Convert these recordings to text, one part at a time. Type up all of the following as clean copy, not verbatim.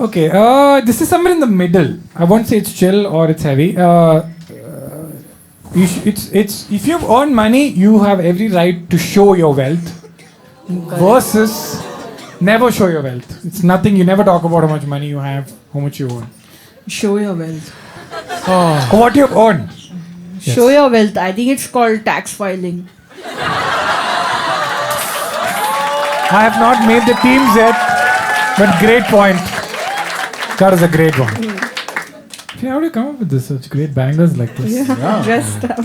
Okay, this is somewhere in the middle. I won't say it's chill or it's heavy. It's if you've earned money, you have every right to show your wealth. Versus never show your wealth. It's nothing. You never talk about how much money you have, how much you earn. Show your wealth. What you've earned. Yes. Show your wealth. I think it's called tax filing. I have not made the teams yet, but great point. That is a great one. How do you come up with this? Such great bangers like this.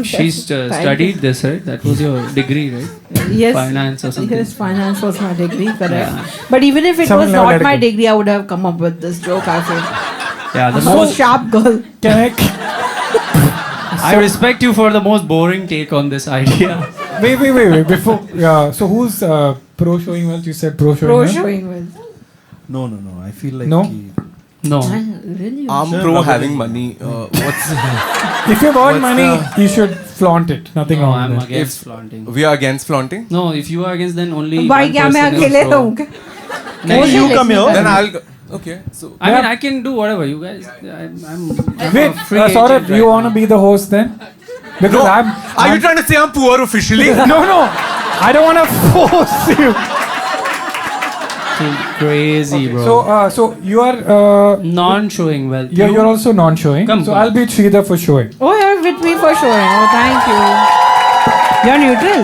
She's studied this, right? That was your degree, right? Yes. Finance or something. Yes, finance was my degree, correct. But even if it was not my degree, I would have come up with this joke, I feel. Yeah, the most sharp girl. I respect you for the most boring take on this idea. Wait. Before, so who's pro showing wealth? You said pro showing wealth? Pro showing wealth. No. I feel like No? No. Really? I'm pro having money. If you've earned money, you should flaunt it. Nothing No, wrong I'm with it. against flaunting. We are against flaunting. No, if you are against, then only Why one क्या मैं person is अकेले pro. रहूँ क्या? you come here. Then I'll go. Okay. So I mean, I can do whatever you guys. I'm Wait, a free agent Saurabh, right you now. want to be the host then? Because are you trying to say I'm poor officially? No. I don't want to force you. Crazy, bro. So you are Non-showing wealth. you're also non-showing. Come. I'll be Sridhar for showing. Oh, you're with me for showing. Oh, thank you. You're neutral.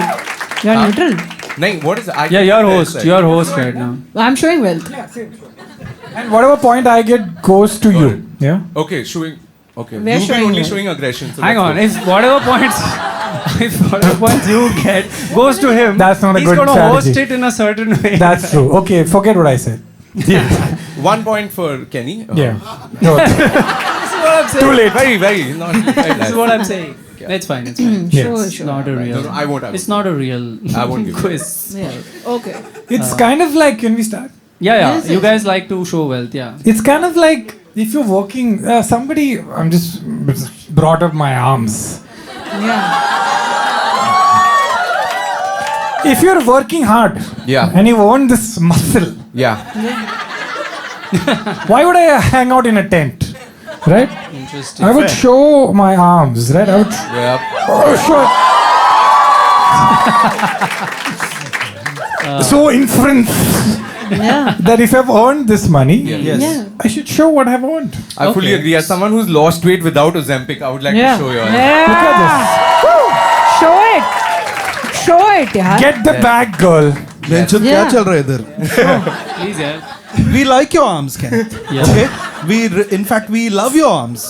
You're neutral. No, what is Yeah, you're host. You're host right now. I'm showing wealth. And whatever point I get goes to you. Yeah. Okay, showing. Okay, We're you've been showing only it. showing aggression. So Hang let's on. go. If whatever points you get goes to him, That's not a he's good going to host strategy. it in a certain way. That's true. Okay, forget what I said. 1 point for Kenny. Yeah. No, This is what I'm saying. too late. Very not. This is what I'm saying. It's fine. It's fine. Sure, It's sure. not a real. No, I won't. It's not a real I won't give quiz. Yeah. Okay. It's kind of like, can we start? Yeah. Yes, You yes. guys like to show wealth. Yeah. It's kind of like if you're working, I'm just brought up my arms. Yeah. If you're working hard Yeah. and you own this muscle, Yeah. why would I hang out in a tent? Right? Interesting. I would show my arms, right? I would show. So inference Yeah. that if I've earned this money, Yes. Yeah. I should show what I've earned. I fully agree. As someone who's lost weight without Ozempic, I would like Yeah. to show you. Yeah. Look at Woo. Show it. Show it, yaar. Get the bag, girl. Renchut, क्या चल रहा है इधर? Please, yeah. We like your arms, Kenneth. Yeah. Okay? In fact, we love your arms.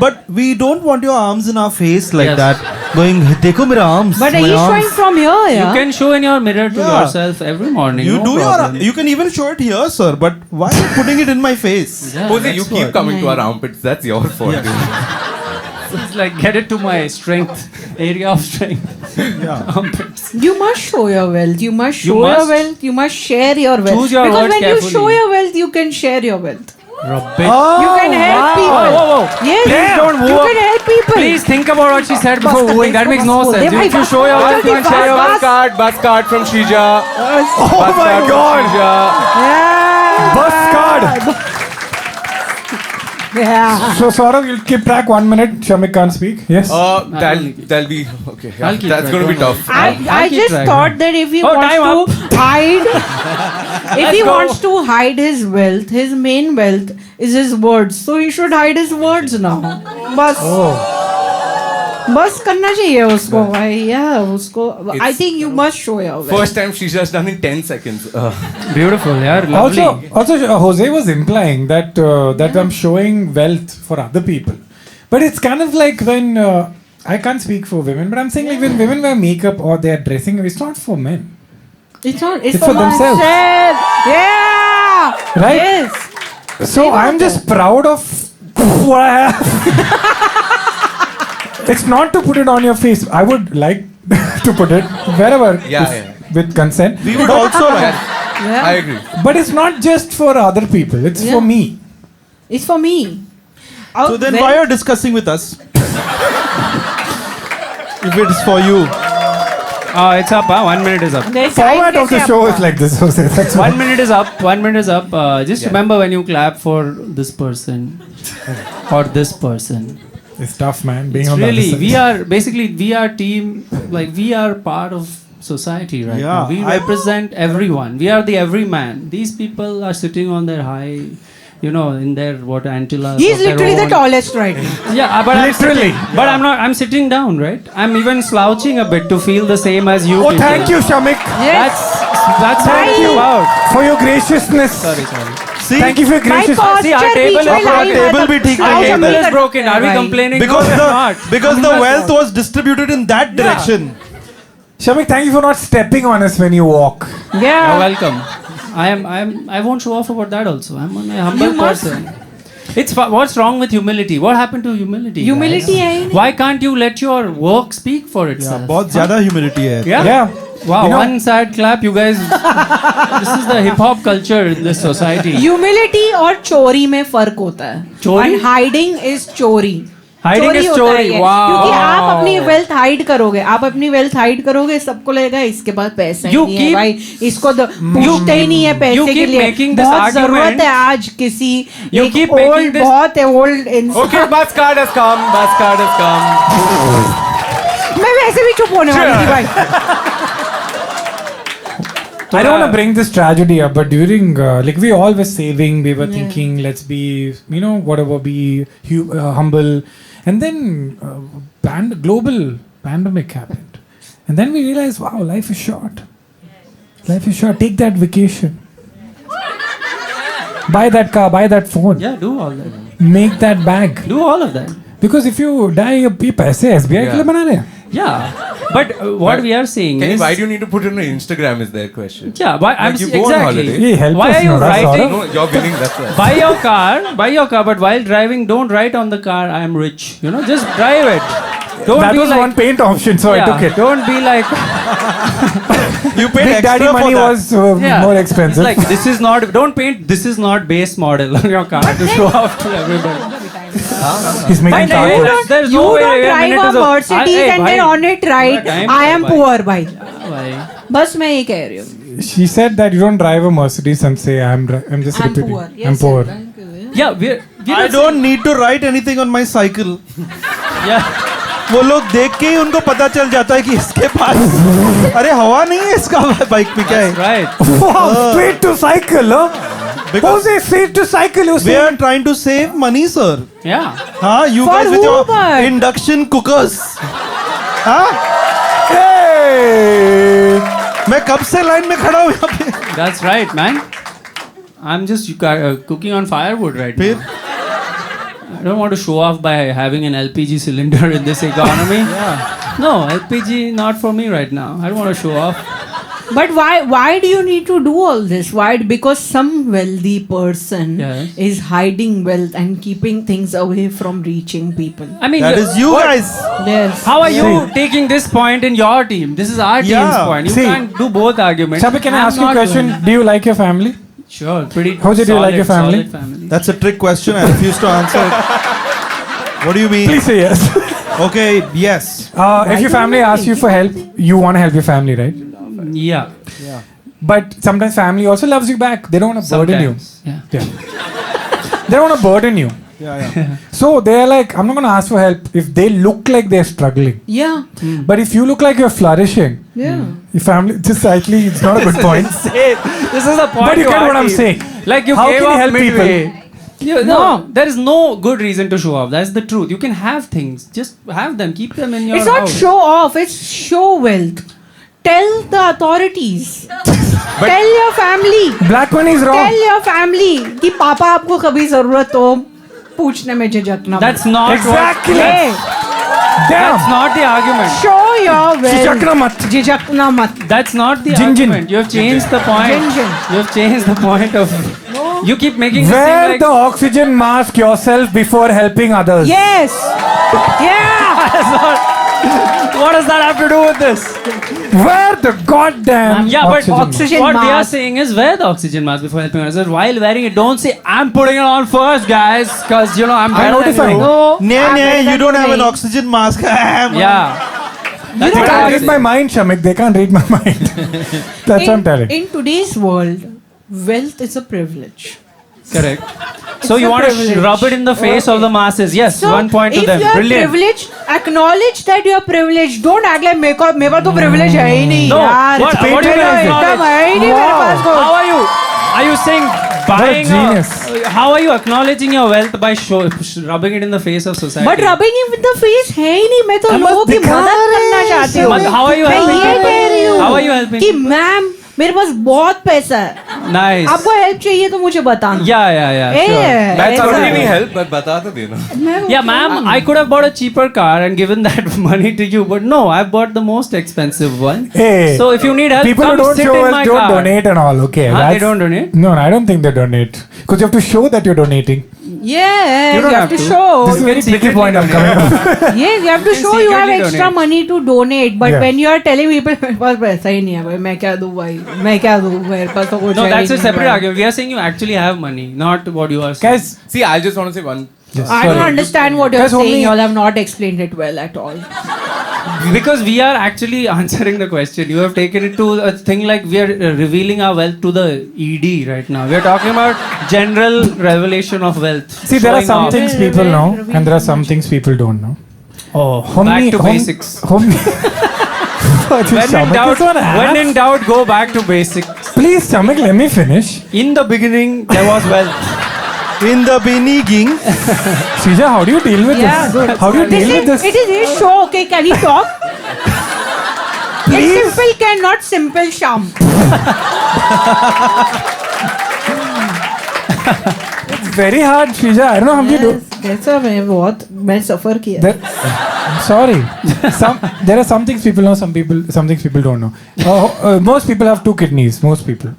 But we don't want your arms in our face like Yes. that. Going, देखो मेरा arms. But are my you arms. showing from here, You yeah? can show in your mirror to Yeah. yourself every morning. You no do problem. you can even show it here, sir. But why are you putting it in my face? Yeah, Jose, you that's keep what. coming to our armpits. That's your fault. It's like get it to my strength area of strength. Yeah. Armpits. You must show your wealth. You must show must. your wealth. You must share your wealth. Choose your because words when carefully. you show your wealth, you can share your wealth. Rubbish. You can help people. Whoa. Yes. Please don't woo You up. can help people. Please think about what she said before wooing. That makes no sense. If you show your wealth, you can share your wealth. Bus card from Shrija. Oh my God! Yeah. Bus card. Yeah. So Saurav, you'll keep track 1 minute. Shamik can't speak. Yes. That'll be okay. Yeah, I'll keep that's track, going to be don't tough. I I'll keep just track. thought that if he Oh, time wants to hide, if he go. wants to hide his wealth, his main wealth is his words. So he should hide his words now. बस बस करना चाहिए उसको भाई. Yeah, उसको. I think you must show your wealth. First time Shrisha's done in 10 seconds. Beautiful, yeah. Lovely. Also, Jose was implying that I'm showing wealth for other people, but it's kind of like when I can't speak for women, but I'm saying like when women wear makeup or they're dressing, it's not for men. It's not. It's for themselves. Yeah. Right? Yes. So I'm just proud of what I have. It's not to put it on your face. I would like to put it wherever with consent. We would also like. Yeah. I agree. But it's not just for other people. It's for me. It's for me. So then why are you discussing with us? If it's for you. Oh, it's up. 1 minute is up. Format of the show is like this. Jose. That's 1 minute is up. 1 minute is up. Just remember when you clap for this person or this person. It's tough, man. Being It's on the really, other side. we are team, like we are part of society right Yeah, now. We represent everyone. We are the everyman. These people are sitting on their high, in their antillas. He's of their literally the own. tallest right now. Yeah, but literally. But I'm not. I'm sitting down, right? I'm even slouching a bit to feel the same as you. Oh, people. thank you, Shamik, That's what Thank it's you. about. for your graciousness. Sorry. See, Thank you for your My graciousness. posture See, our table बीच में is line broken. है, Table भी ठीक तो नहीं है Table इधर. is broken. Are we Right. complaining? because No, we're not. the wealth was distributed in that direction. Shamik, thank you for not stepping on us when you walk. You're Yeah. welcome. I won't show off about that also. I'm a humble You must. person. What's wrong with humility? What happened to humility? Humility guys? है ही नहीं. Why can't you let your work speak for itself? बहुत ज़्यादा humility है. Yeah. Yeah. Wow, You know- one sad clap, you guys. This is the hip hop culture in this society. Humility और चोरी में फर्क होता है. चोरी? And hiding is चोरी. Hiding is होता चोरी. ही है. Wow. क्योंकि आप अपनी वेल्थ हाइड करोगे, सबको लगेगा इसके पास पैसा ही You नहीं है keep- भाई, इसको पूछते ही नहीं है You पैसे के keep लिए. making this बहुत argument. जरूरत है आज किसी You एक keep making old, this- बहुत ओल्ड इंसान. Okay, bus card has come. Bus card has come. मैं वैसे भी चुप होने वाली थी भाई. I don't want to bring this tragedy up, but during, we all were saving, we were thinking, let's be, whatever, be humble. And then, global pandemic happened. And then we realized, wow, life is short. Life is short. Take that vacation. Buy that car, buy that phone. Yeah, do all that. Make that bag. Do all of that. Because if you die, ये पैसे SBI के लिए बना रहे हैं. Yeah, but what we are saying Kenny, is. why do you need to put it on Instagram? Is their question. Yeah, why I'm Like you go on exactly. holiday. Hey, help Why us are you now, that's writing? all. No, you're winning. That's right. Buy your car, but while driving, don't write on the car, I am rich. Just drive it. Don't That be was like, one paint option, so I took it. Don't be like, You paid Big extra Daddy for money that. was yeah. more expensive. It's like, this is not, don't paint, this is not base model on your car to show off to everybody. He's making Bhai, cargo. there's You no way don't a drive minute a is a- Mercedes Hey, and bhai. then on it write, Thora time I है am भाई. poor भाई. Bhai. बस मैं ये कह रही हूँ. She said that you don't drive a Mercedes and say I'm just I'm repeating. poor. I'm Yes, poor. sir, thank you. Yeah, we're I not don't need to write anything on my cycle. saying- Yeah. वो लोग देख के ही उनको पता चल जाता है कि इसके पास अरे हवा नहीं है इसका बाइक में क्या है. Right. Wow, straight to cycle, huh? Because Jose, straight to cycle, you we say. are trying to save money, sir. Yeah. हाँ, you For guys with who, your but? induction cookers. हाँ, Hey! मैं कब से line में खड़ा हूँ यहाँ पे. That's right, man. I'm just cooking on firewood right फिर now. I don't want to show off by having an LPG cylinder in this economy. No, LPG not for me right now. I don't want to show off. But why do you need to do all this? Why? Because some wealthy person Yes. is hiding wealth and keeping things away from reaching people. I mean, that is you what- guys. Yes. How are you See. taking this point in your team? This is our Yeah. team's point. You See. can't do both arguments. Shabi, can I I'm ask you a not question? doing- Do you like your family? Sure, pretty. How did you like your family? Solid family. That's a trick question. I refuse to answer it. What do you mean? Please say yes. Okay, yes. If your family asks you for help, you want to help your family, right? Yeah. But sometimes family also loves you back. They don't want to burden you. Sometimes. Yeah. Yeah. They don't want to burden you. Yeah. So they're like, I'm not going to ask for help if they look like they're struggling. Yeah. But if you look like you're flourishing, Yeah. your family, just slightly, it's not a good point. This is the point. But you to get our what I'm team. saying. Like you How gave can you up help midway. No, No. there is no good reason to show off. That's the truth. You can have things. Just have them. Keep them in your It's not house. show off, it's show wealth. Tell the authorities. Tell your family. Black money is wrong. Tell your family कि पापा आपको कभी जरूरत हो पूछने में झिझकना. That's not Exactly. What, Yeah. that's Damn. not the argument. Show your wealth. झिझकना मत. झिझकना मत. That's not the Jin, jin. argument. You have changed the point. Jin, jin. You have changed the point of. You keep making this Wear seem like. the oxygen mask yourself before helping others. Yes. Yeah. What does that have to do with this? Wear the goddamn Yeah, but oxygen what we are mask. saying is wear the oxygen mask before helping others. While wearing it, don't say I'm putting it on first, guys, because I'm better than notifying. you. No. Nah, I'm nah, better you than don't have an me. oxygen mask. Yeah. They can't read my mind, Shamik. They can't read my mind. That's what I'm telling. In today's world, wealth is a privilege. Correct. So you a want to privilege. rub it in the face of the masses? Yes. So, one point to them. if you are Brilliant. privileged, acknowledge that you are privileged. Don't act like मेरे पास तो privilege है ही नहीं No. यार. What do you एकदम acknowledge? है ही नहीं मेरे पास को. How are you? Are you saying buying? genius. How are you acknowledging your wealth by rubbing it in the face of society? But rubbing it with the face है ही नहीं. मैं तो लोगों की मदद करना चाहती हूँ. But how are you मैं helping ये people? कह रही हूँ How are you helping? कि मैम मेरे पास बहुत पैसा है. Nice. आपको हेल्प चाहिए तो मुझे बताना. Yeah. A, Sure. That's ऐसा already है. नहीं help, but बता तो देना. Yeah, ma'am, I could have bought a cheaper car and given that money to you, but no, I bought the most expensive one. Hey, So if you need help, people who come don't sit show in us my don't car. donate and all. Okay, Huh? They that's- don't donate? No, I don't think they donate because you have to show that you're donating. Yes, You don't you have have to to. show. This is a very tricky point I'm coming up. Yes, you have to can show you have secretly extra donate. money to donate. But Yeah. when you are telling people मेरे पास पैसा ही नहीं है भाई, मैं क्या दूँ भाई, मैं क्या दूँ, मेरे पास तो कुछ No, है that's ही a नहीं separate भाई. argument. We are saying you actually have money, not what you are saying. Guys, See, I just want to say one. yes, I don't sorry. understand what you're Guys, saying. only- You all have not explained it well at all. Because we are actually answering the question. You have taken it to a thing like we are revealing our wealth to the ED right now. We are talking about general revelation of wealth. See, there are Showing some off. things people know, and there are some things people don't know. Oh, back to basics. When When in doubt, go back to basics. Please, Shamik, let me finish. In the beginning, there was wealth. In the beginning, Srija, how do you deal with Yeah, this? good. How do you deal with this? It is his show. Okay, can he talk? It's simple can, not simple sham. It's very hard, Srija. I don't know how you do. कैसा मैं सफर किया. I'm sorry. There are some things people know, some things people don't know. Most people have 2 kidneys. Most people.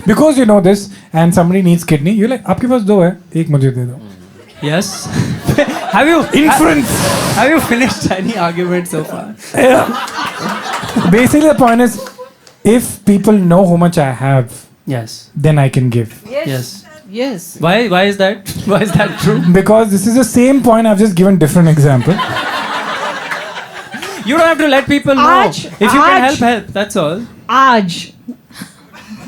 Because you know this, and somebody needs kidney, you're like, आपके पास 2 है, एक मुझे दे दो. Yes. Have you Inference. Have you finished any argument so far? Basically, the point is, if people know how much I have, Yes. then I can give. Yes. Yes. Why is that? Why is that true? Because this is the same point I've just given different example. You don't have to let people know. Aaj- If you can aaj- help. That's all. आज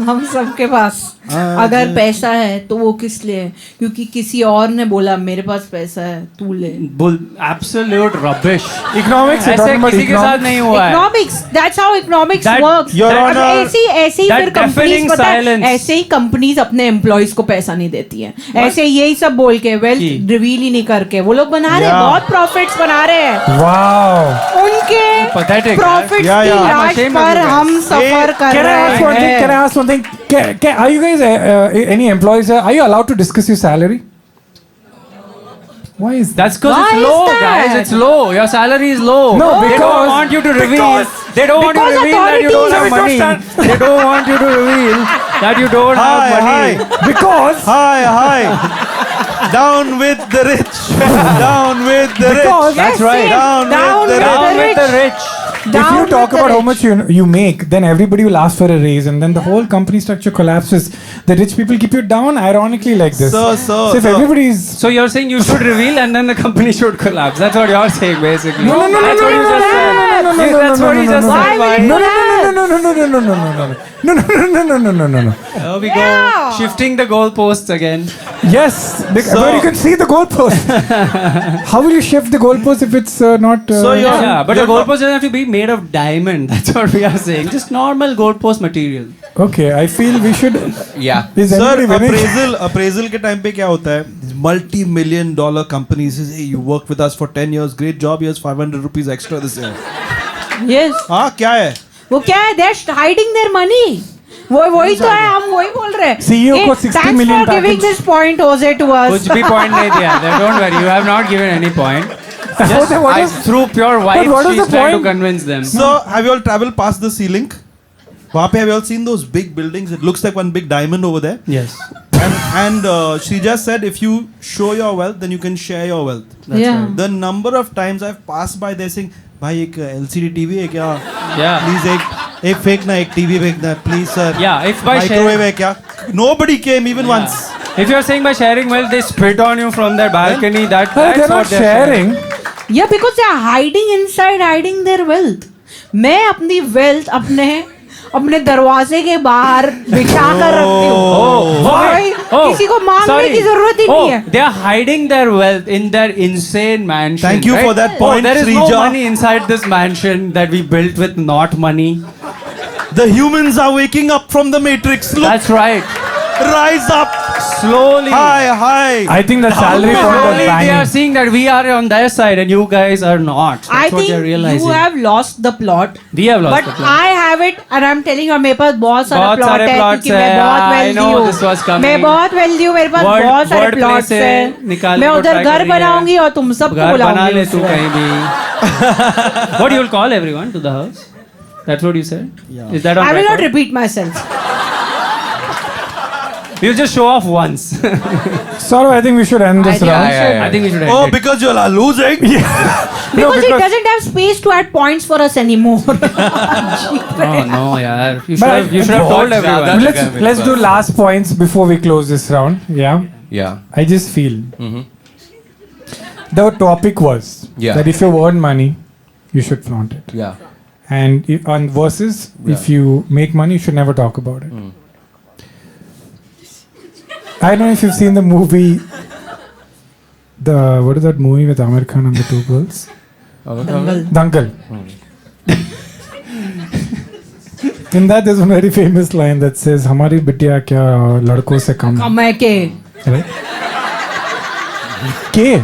हम सबके पास अगर पैसा है तो वो किस लिए है? क्योंकि किसी और ने बोला मेरे पास पैसा है तू ले. Bull, absolute rubbish. Economics, you're ऐसे talking about किसी के साथ economics. नहीं हुआ है. Economics, that's how economics That- works. Your अब Honor, ऐसे ही that फिर कंपनीज deafening पता है silence. ऐसे ही कंपनीज अपने एम्प्लॉयज को पैसा नहीं देती हैं. ऐसे यही सब बोल के वेल्थ की? रिवील ही नहीं करके वो लोग बना रहे हैं, Yeah. बहुत प्रॉफिट्स बना रहे हैं. Wow. उनके Pathetic, प्रॉफिट्स Yeah, की yeah. I'm लाश ashamed of पर you guys. हम सफर कर Can I रहे ask one thing? हैं. Can I ask one thing? Are you guys any employees? Are you allowed to discuss your salary? Why is that? That's because Why it's is low, that? guys. It's low. Your salary is low. No, they because- don't want you to reveal. They don't want you to because reveal that you don't have authorities- money. They don't want you to reveal that you don't have hi, money. hi, Because hi. Down with the rich. Down with the Because- rich. That's right. Down with the Down rich. with the rich. if you talk about how much you make, then everybody will ask for a raise, and then the whole company structure collapses. The rich people keep you down, ironically, like this. So if everybody's So you're saying you should reveal and then the company should collapse. That's what you're saying, basically. No, no, no, That's no, what no, you no, just no, said. no, no, no, no, Yes, no, that's no, what no, you no, just no, said. Why will no, you no, no, no, no, no, no, no, no, no, no. No, no, no, no, no, no, no, no, no. There we go. Yeah. Shifting the goalposts again. Yes, but you can see the goalpost. How will you shift the goalpost if it's not? So you're- Yeah, but the you're not- goalpost doesn't have to be made of diamond. That's what we are saying. Just normal goalpost material. Okay, I feel we should. Yeah. Is Sir, anybody winning? appraisal के time पे क्या होता है? Multi-million-dollar companies says, hey, you worked with us for 10 years, great job, here's 500 rupees extra this year. Yes. हाँ, क्या है? वो क्या है? They're hiding their money. वही तो है, हम वही बोल रहे हैं. CEO को Hey, 60 million Thanks for giving package. this point, Jose, to us. कुछ भी point नहीं दिया. Don't worry, you have not given any point. Just What I, is- through pure vibe, what is she's the trying to point? convince them. So, have you all traveled past the sea link? वहाँ पे have you all seen those big buildings? It looks like one big diamond over there. Yes. And she just said, if you show your wealth, then you can share your wealth. That's Yeah. right. The number of times I've passed by there saying, भाई एक LCD TV है क्या? Yeah. Please एक फेंकना एक TV फेंकना please sir. Yeah, if by Microwave sharing, है क्या? Nobody came even once. if you're saying by sharing wealth, they spit on you from their balcony. That's They're not what they're sharing. Yeah, because they are hiding their wealth. मैं अपनी wealth अपने दरवाजे के बाहर बिछा कर रखती हूँ। भाई किसी को मांगने की जरूरत ही नहीं है। They are hiding their wealth in their insane mansion. Thank you for that point, There is no Srija. money inside this mansion that we built with not money. The humans are waking up from the matrix. Look, That's right. rise up. Slowly. Hi. I think the salary point was Slowly they are banging. seeing that we are on their side and you guys are not. That's I what think they're realizing. you have lost the plot. We have lost But the plot. I have it and I'm telling you मेरे पास बहुत सारा बहुत plot सारे है plots क्योंकि मैं हैं. बहुत I wealthy know हूँ. this was coming. मैं बहुत wealthy हूँ. मेरे पास Word- बहुत सारे wordplay plots से हैं. निकालने मैं को उधर try घर कर रही है. बनाऊंगी और तुम सबको घर बना बुलाऊंगी ले तू उसमें. कहीं भी. What you will call everyone to the house? That's what you said? Yeah. Is that on I will not record? repeat myself. You just show off once. Saurav, I think we should end this I think round. we should. I think we should end Oh, it. because you are losing. Because it doesn't have space to add points for us anymore. Oh no, yaar. You should But have, you should have told बहुत ज्यादा everyone. जगह Let's do last points before we close this round. Yeah. Yeah. I just feel the topic was Yeah. that if you earn money, you should flaunt it. Yeah. And on versus, if you make money, you should never talk about it. I don't know if you've seen the movie. What is that movie with Amir Khan and the two girls? Dangal. In that, there's one very famous line that says, "हमारी बिटिया क्या लड़कों से कम है?" कम है के. Right? के?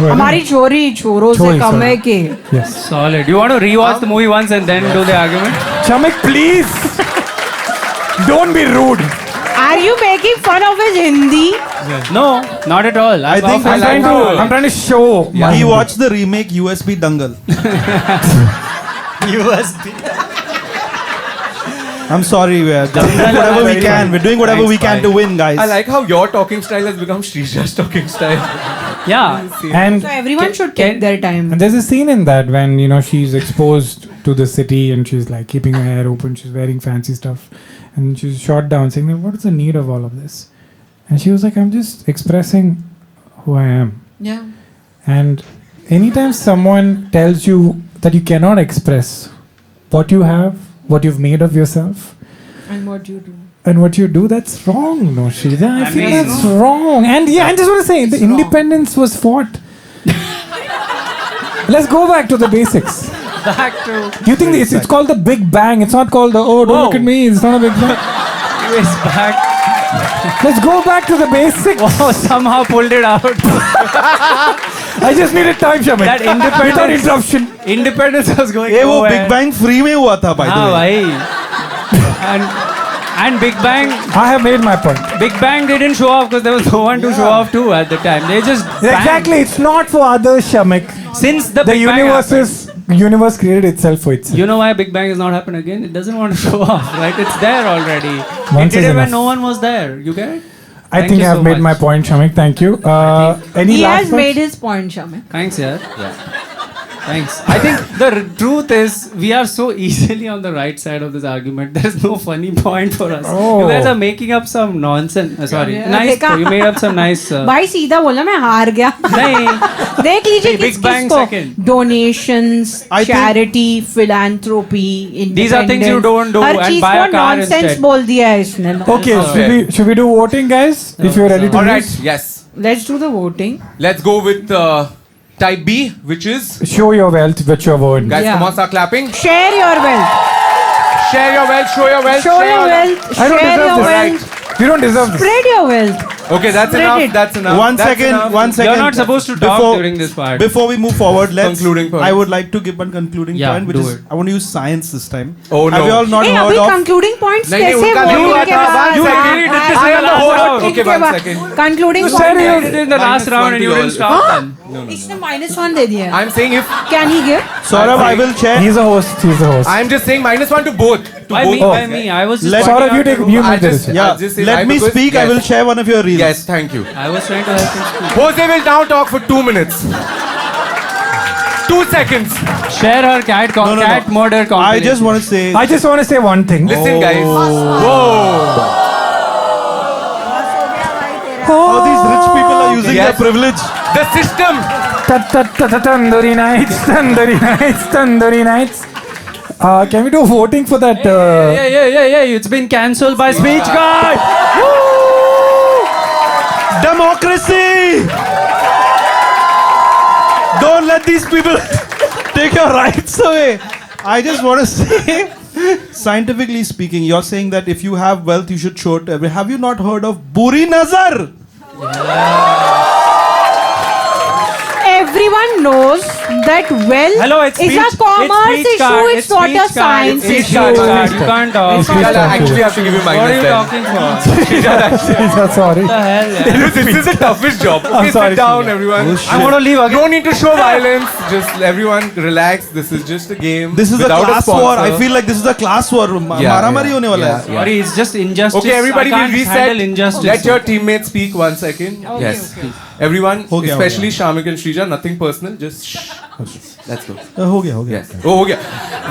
हमारी छोरी छोरों से छोरी, कम sorry. है के. Yes. Solid. You want to rewatch the movie once and then do the argument? Shamik, please. Don't be rude. Are you making fun of his Hindi? No, not at all. I think I'm trying to show. my He watched the remake USB Dangal. USB. I'm sorry, we are doing whatever we can. We're doing whatever we can to win, guys. I like how your talking style has become Srija's talking style. Yeah. And So everyone should take their time. And there's a scene in that when she's exposed to the city and she's like keeping her hair open, she's wearing fancy stuff, and she's shot down saying, "What is the need of all of this?" And she was like, "I'm just expressing who I am." Yeah. And anytime someone tells you that you cannot express what you have, what you've made of yourself, And what you do. and what you do, that's wrong, no, Shrija. I feel mean- that's wrong. And yeah, I just want to say, the independence was fought. Let's go back to the basics. Back to Do you think it's called the Big Bang? It's not called the, oh, don't look Whoa. at me, it's not a Big Bang. is back. Let's go back to the basics. Oh, somehow pulled it out. I just needed time, Shamik. That independence- Without interruption. Independence was going ये वो nowhere. Big Bang free में हुआ था, by the हाँ way. भाई. And Big Bang. I have made my point. Big Bang didn't show off because there was no one to show off to at the time. They just banged. Exactly, it's not for others, Shamik. Since the The Big Bang universe created itself for itself. You know why Big Bang has not happened again? It doesn't want to show off, right? It's there already. Once It did is it when enough. no one was there. You get it? I Thank think you I've so made my much. point, Shamik. Thank you. Any He last has words? made his point, Shamik. Thanks, yeah. Thanks. I think the truth is we are so easily on the right side of this argument. There's no funny point for us. Oh. You guys are making up some nonsense. Sorry. Yeah. Nice. देखा? You made up some nice. भाई सीधा बोला मैं हार गया. नहीं. देख लीजिए Big किस Bang किस second. को donations, I think- charity, philanthropy, independence. These are things you don't do her and चीज buy a को car nonsense instead. बोल दिया है इसने. Okay, fair. should we do voting, guys? If you're ready to All right. lose. Yes. Let's do the voting. Let's go with type B, which is Show your wealth, which you've earned. guys. Yeah. Come on, start clapping. Share your wealth. Share your wealth. Show your wealth. Show share your all- wealth. I don't Share deserve your this. wealth. You don't deserve this. Spread your wealth. Okay, that's Spread enough. it. That's enough. One That's second, enough. one second. You're not supposed to talk during this part. Before we move forward, let's. Concluding point. I would like to give one concluding Yeah, point, which do is it. I want to use science this time. Oh, no. Have you all not Hey, heard अभी of? concluding points नहीं, कैसे उनका नहीं voting हुआ के था. बाद? You हाँ, agreed हाँ, to say हाँ, last voting round. Okay, के one बाद. second. Concluding You point. said You did in the last Minus round one and to you all. didn't stop them. इसने -1 दे दिया. I'm saying if Can he give? Saurabh, I will share. He's a host. He's a host. I'm just saying -1 to both. To By both. me, by me. I was just Let- pointing Saurabh, out you the take- rule. you I make the just- decision. Yeah, I'll just say let I me because- speak. I yes. will share one of your reels. Yes, thank you. I was trying to help him speak. Jose will now talk for 2 minutes. 2 seconds. Share her cat No, no. cat murder I compilation. just want to say. I just want to say one thing. Listen, guys. Whoa. How these rich people are are using Yes. their privilege. The system. Tandoori nights, tandoori nights, tandoori nights. Can we do voting for that? Yeah. It's been cancelled by Speech Guard. Democracy! Don't let these people take your rights away. I just want to say, scientifically speaking, you're saying that if you have wealth, you should show it to everyone. Have you not heard of Buri Nazar? Everyone knows that wealth Hello, it's is a commerce issue. It's not a science Speech issue. Guard. You can't talk. It's Shrija, I Thank actually you. have to give you What are minus you 10. talking for? Sorry. What the hell? Yeah? This is the toughest job. Okay, sorry, sit down, Shrija. everyone. Oh, shit. I want to leave You again. don't need to show violence. Just everyone relax. This is just a game. This is a without class sponsor. war. I feel like this is a class war. Maramari hone wala hai. Sorry, it's just injustice. Okay, everybody I will can't handle reset. injustice. Let your teammates speak 1 second. Yes. Everyone, Ho gaya, especially Shamik and Shrija, nothing personal. Just shh. Let's go. Ho gaya. Yes. Oh, okay.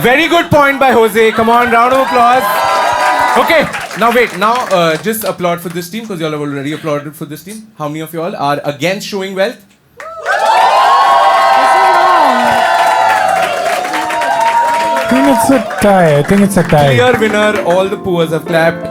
Very good point by Jose. Come on, round of applause. Okay, now wait. Now just applaud for this team because you all have already applauded for this team. How many of you all are against showing wealth? I think it's a tie. Clear winner. All the poors have clapped.